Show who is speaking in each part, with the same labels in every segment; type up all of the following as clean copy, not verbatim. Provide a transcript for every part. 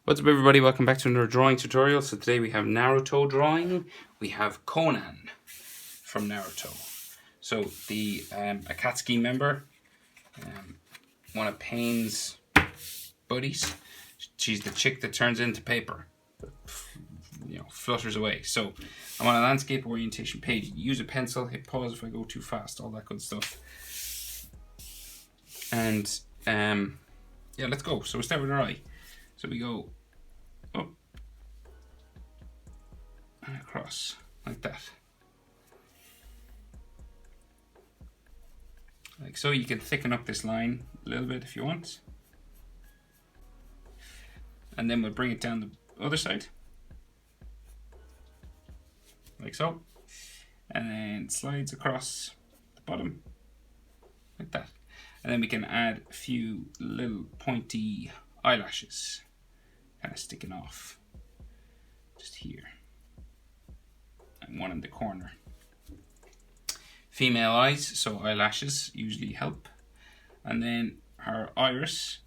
Speaker 1: What's up, everybody? Welcome back to another drawing tutorial. So today we have Naruto drawing. We have Konan from Naruto. So the Akatsuki member, one of Pain's buddies. She's the chick that turns into paper, flutters away. So I'm on a landscape orientation page. Use a pencil, hit pause if I go too fast, all that good stuff. And yeah, let's go. So we start with our eye. So we go up and across like that. Like so. You can thicken up this line a little bit if you want. And then we'll bring it down the other side. Like so. And then slides across the bottom. Like that. And then we can add a few little pointy eyelashes. Kind of sticking off. Just here. And one in the corner. Female eyes, so eyelashes usually help. And then her iris,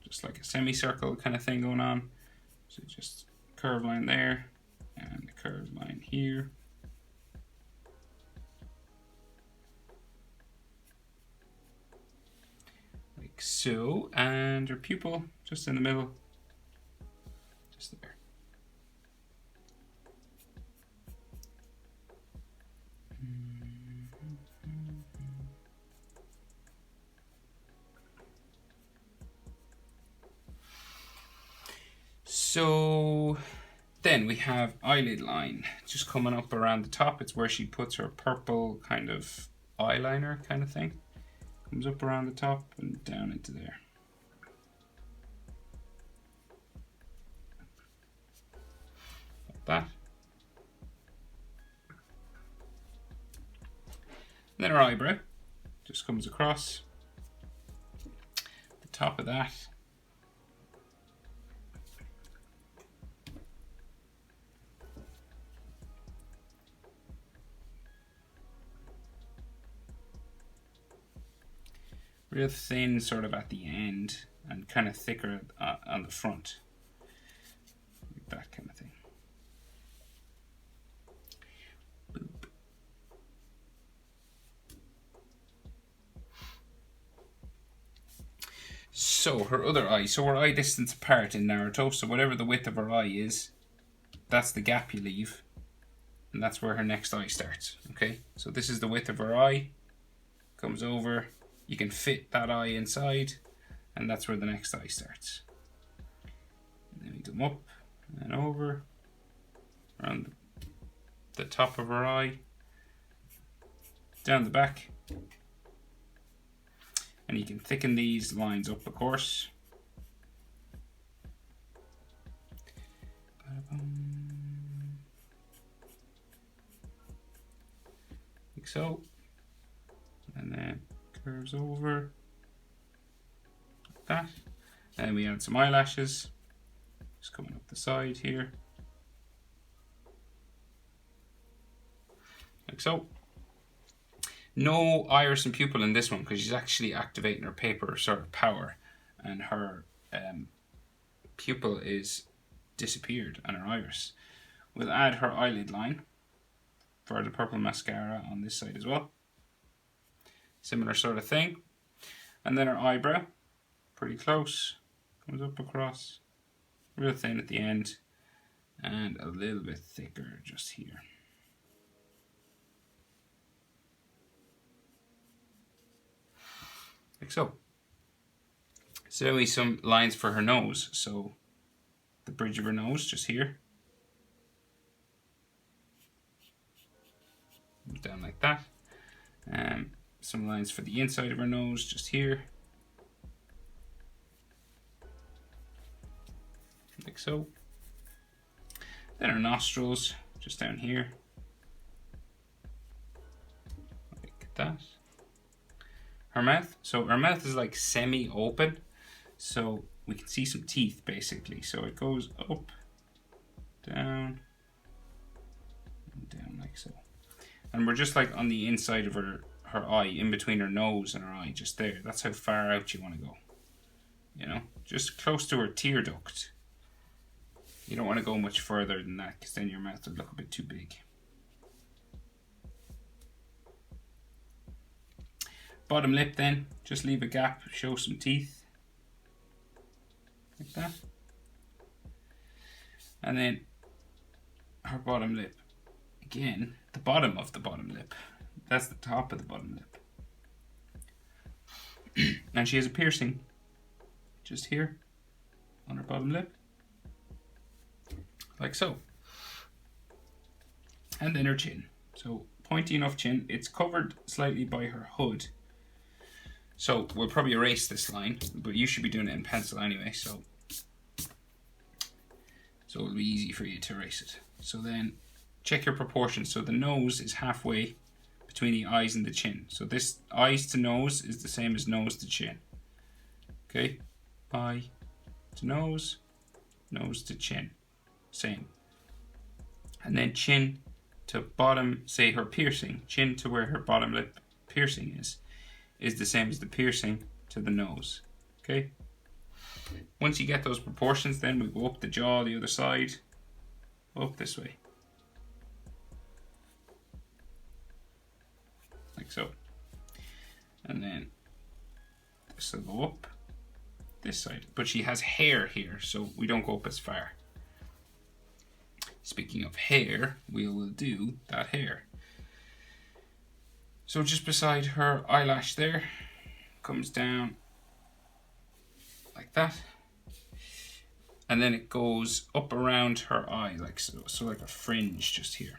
Speaker 1: just like a semicircle kind of thing going on. So just curved line there, and a curved line here. Like so, and her pupil just in the middle. Just there. So then we have eyelid line just coming up around the top. It's where she puts her purple kind of eyeliner kind of thing. Comes up around the top and down into there. Like that. And then her eyebrow just comes across the top of that. Real thin sort of at the end and kind of thicker on the front. Like that kind of thing. Boop. So her other eye. So her eye distance apart in Naruto. So whatever the width of her eye is, that's the gap you leave. And that's where her next eye starts. Okay? So this is the width of her eye. Comes over. You can fit that eye inside, and that's where the next eye starts. And then we come up and over around the top of her eye, down the back, and you can thicken these lines up, of course. Like so, and then curves over like that, and then we add some eyelashes just coming up the side here like so. No iris and pupil in this one because she's actually activating her paper sort of power, and her pupil is disappeared and her iris. We'll add her eyelid line for the purple mascara on this side as well. Similar sort of thing. And then her eyebrow, pretty close, comes up across, real thin at the end, and a little bit thicker just here. Like so. So then we some lines for her nose. So the bridge of her nose, just here. Down like that. Some lines for the inside of her nose, just here. Like so. Then her nostrils, just down here. Like that. Her mouth. So her mouth is like semi-open. So we can see some teeth basically. So it goes up, down, and down like so. And we're just like on the inside of her eye, in between her nose and her eye, just there. That's how far out you want to go. You know, just close to her tear duct. You don't want to go much further than that because then your mouth will look a bit too big. Bottom lip then, just leave a gap, show some teeth. Like that. And then her bottom lip. Again, the bottom of the bottom lip. That's the top of the bottom lip. And she has a piercing just here on her bottom lip. Like so. And then her chin. So pointy enough chin. It's covered slightly by her hood. So we'll probably erase this line, but you should be doing it in pencil anyway, so it'll be easy for you to erase it. So then check your proportions. So the nose is halfway between the eyes and the chin. So this eyes to nose is the same as nose to chin. Okay? Eye to nose, nose to chin. Same. And then chin to bottom, say her piercing, chin to where her bottom lip piercing is the same as the piercing to the nose. Okay? Once you get those proportions, then we go up the jaw, the other side, up this way. Like so. And then this will go up this side. But she has hair here, so we don't go up as far. Speaking of hair, we will do that hair. So just beside her eyelash there, comes down like that. And then it goes up around her eye, like so. So like a fringe just here.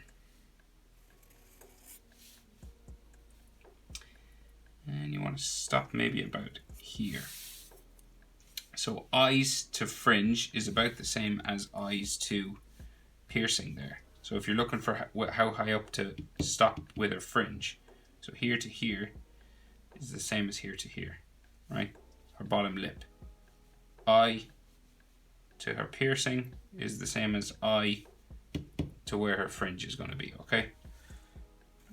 Speaker 1: And you want to stop maybe about here. So eyes to fringe is about the same as eyes to piercing there. So if you're looking for how high up to stop with her fringe, so here to here is the same as here to here, right? Her bottom lip. Eye to her piercing is the same as eye to where her fringe is going to be, okay?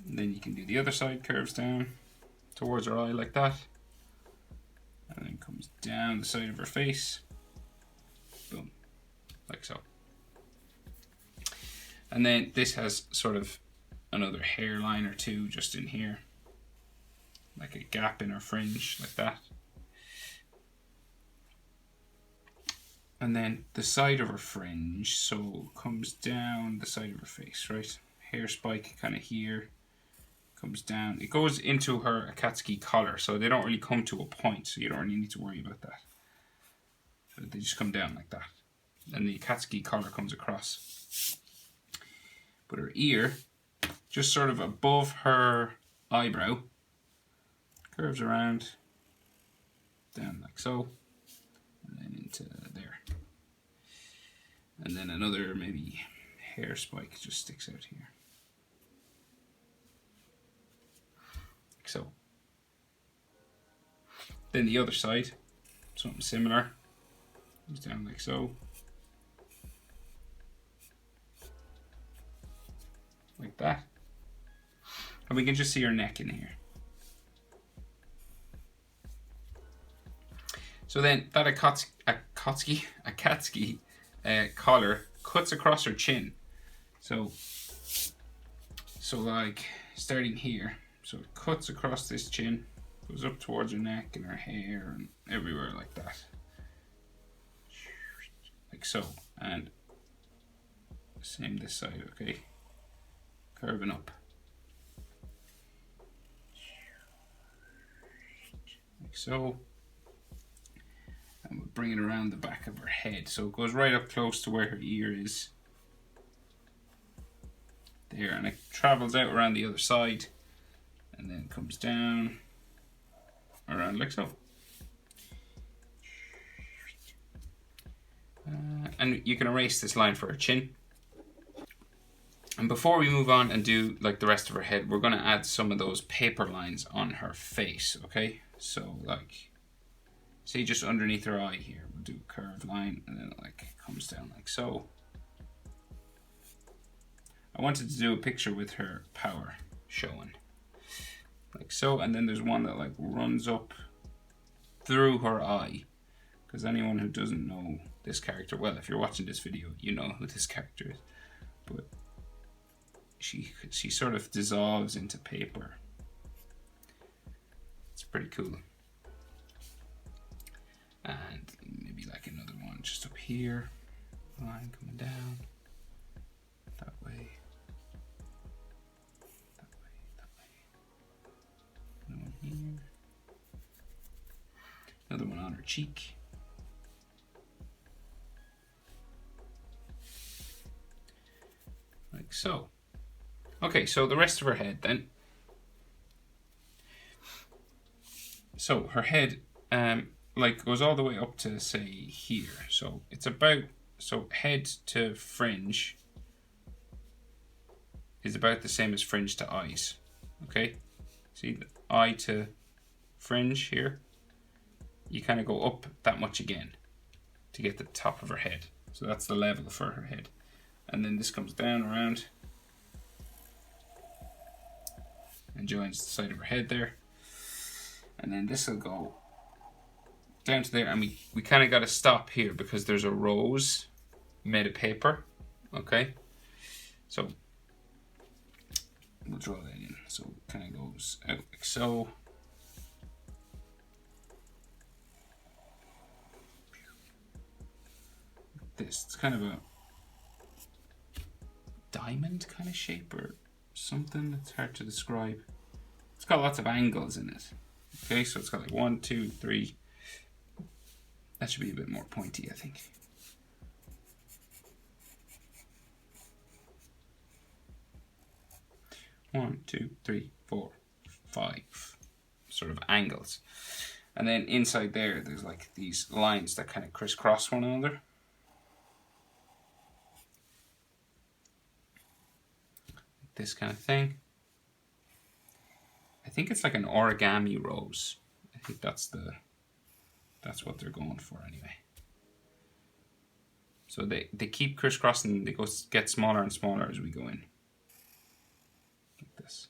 Speaker 1: And then you can do the other side, curves down towards her eye like that. And then comes down the side of her face. Boom. Like so. And then this has sort of another hairline or two just in here. Like a gap in her fringe, like that. And then the side of her fringe, so comes down the side of her face, right? Hair spike kind of here. Comes down. It goes into her Akatsuki collar, so they don't really come to a point, so you don't really need to worry about that. So they just come down like that. And the Akatsuki collar comes across. But her ear, just sort of above her eyebrow, curves around, down like so, and then into there. And then another maybe hair spike just sticks out here. Like so. Then the other side, something similar, goes down like so. Like that. And we can just see her neck in here. So then that Akatsuki collar cuts across her chin. So like starting here. So it cuts across this chin, goes up towards her neck and her hair and everywhere like that. Like so. And same this side, okay? Curving up. Like so. And we'll bring it around the back of her head. So it goes right up close to where her ear is. There, and it travels out around the other side. And then comes down around like so. And you can erase this line for her chin. And before we move on and do like the rest of her head, we're going to add some of those paper lines on her face, okay? So like, say just underneath her eye here, we'll do a curved line and then it like comes down like so. I wanted to do a picture with her power showing. Like so, and then there's one that like runs up through her eye, because anyone who doesn't know this character, well, if you're watching this video, you know who this character is. But she sort of dissolves into paper. It's pretty cool. And maybe like another one just up here. Line coming down. That way. That way. That way. Another one here. Another one on her cheek. Like so. Okay, so the rest of her head then. So her head like goes all the way up to say here. So it's about, so head to fringe is about the same as fringe to eyes. Okay? See the eye to fringe here? You kind of go up that much again to get the top of her head. So that's the level for her head. And then this comes down around and joins the side of her head there. And then this will go down to there, and we kind of got to stop here because there's a rose made of paper. Okay, so we'll draw that in. So it kind of goes out like so. This, it's kind of a diamond kind of shape or something. It's hard to describe. It's got lots of angles in it. Okay, so it's got like 1, 2, 3. That should be a bit more pointy, I think. One, 2, 3, 4, 5 sort of angles. And then inside there, there's like these lines that kind of crisscross one another. This kind of thing. I think it's like an origami rose. I think that's what they're going for anyway. So they keep crisscrossing, they get smaller and smaller as we go in. Like this.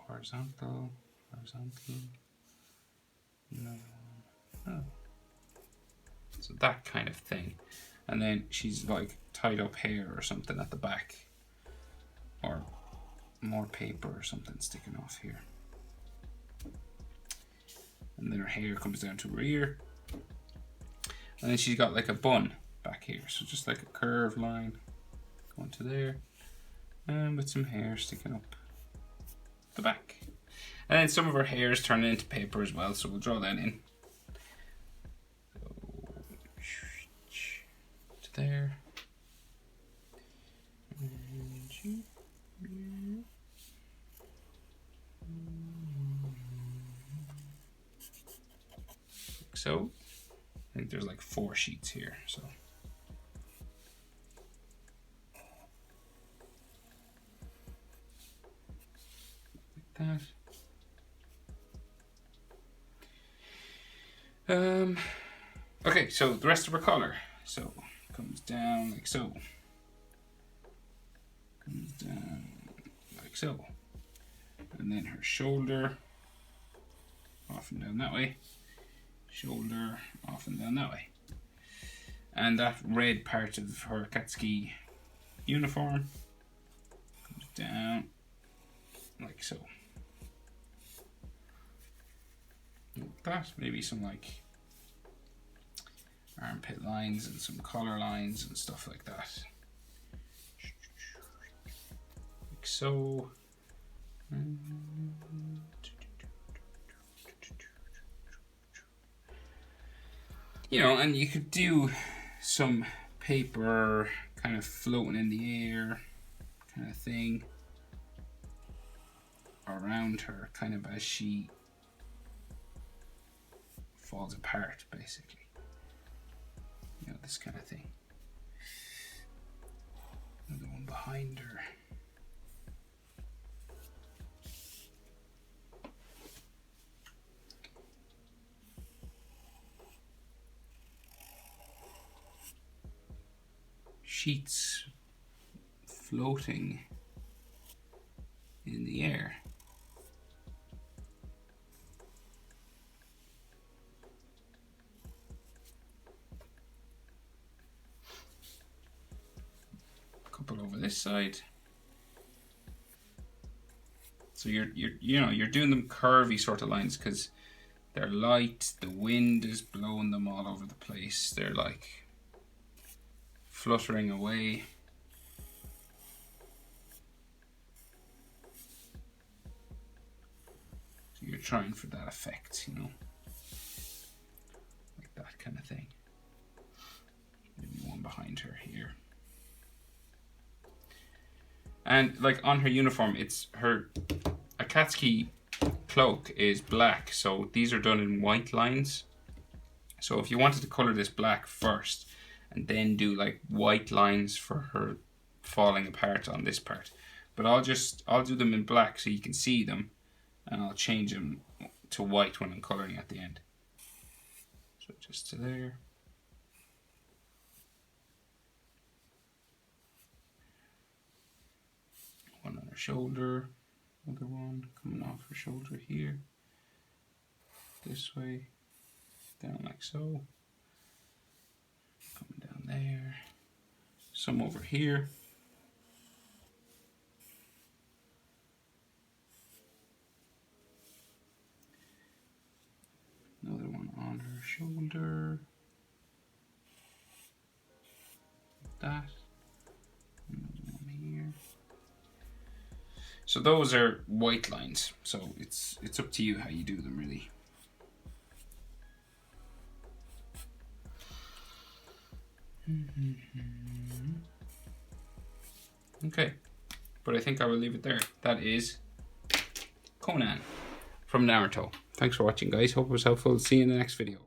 Speaker 1: Horizontal, horizontal. Another one. Oh. So that kind of thing. And then she's like tied up hair or something at the back. Or more paper or something sticking off here. And then her hair comes down to her ear. And then she's got like a bun back here. So just like a curved line going to there. And with some hair sticking up the back. And then some of her hair is turning into paper as well. So we'll draw that in. To there. So, I think there's like 4 sheets here, so. Like that. Okay, so the rest of her collar. So, comes down like so. Comes down like so. And then her shoulder, off and down that way. Shoulder off and down that way. And that red part of her Akatsuki uniform comes down like so. Like that. Maybe some like armpit lines and some collar lines and stuff like that. Like so. You know, and you could do some paper kind of floating in the air kind of thing around her, kind of as she falls apart, basically. You know, this kind of thing. Another one behind her. Sheets floating in the air. couple over this side. So you're doing them curvy sort of lines because they're light. The wind is blowing them all over the place. They're like fluttering away. So you're trying for that effect, you know, like that kind of thing. Maybe one behind her here. And like on her uniform, it's her Akatsuki cloak is black, so these are done in white lines. So if you wanted to color this black first and then do like white lines for her falling apart on this part, but I'll do them in black so you can see them, and I'll change them to white when I'm coloring at the end. So just to there. One on her shoulder, another one coming off her shoulder here, this way, down like so, coming down there, some over here, another one on her shoulder, like that, another one here. So those are white lines, so it's up to you how you do them, really. Okay, but I think I will leave it there. That is Konan from Naruto. Thanks for watching, guys. Hope it was helpful. See you in the next video.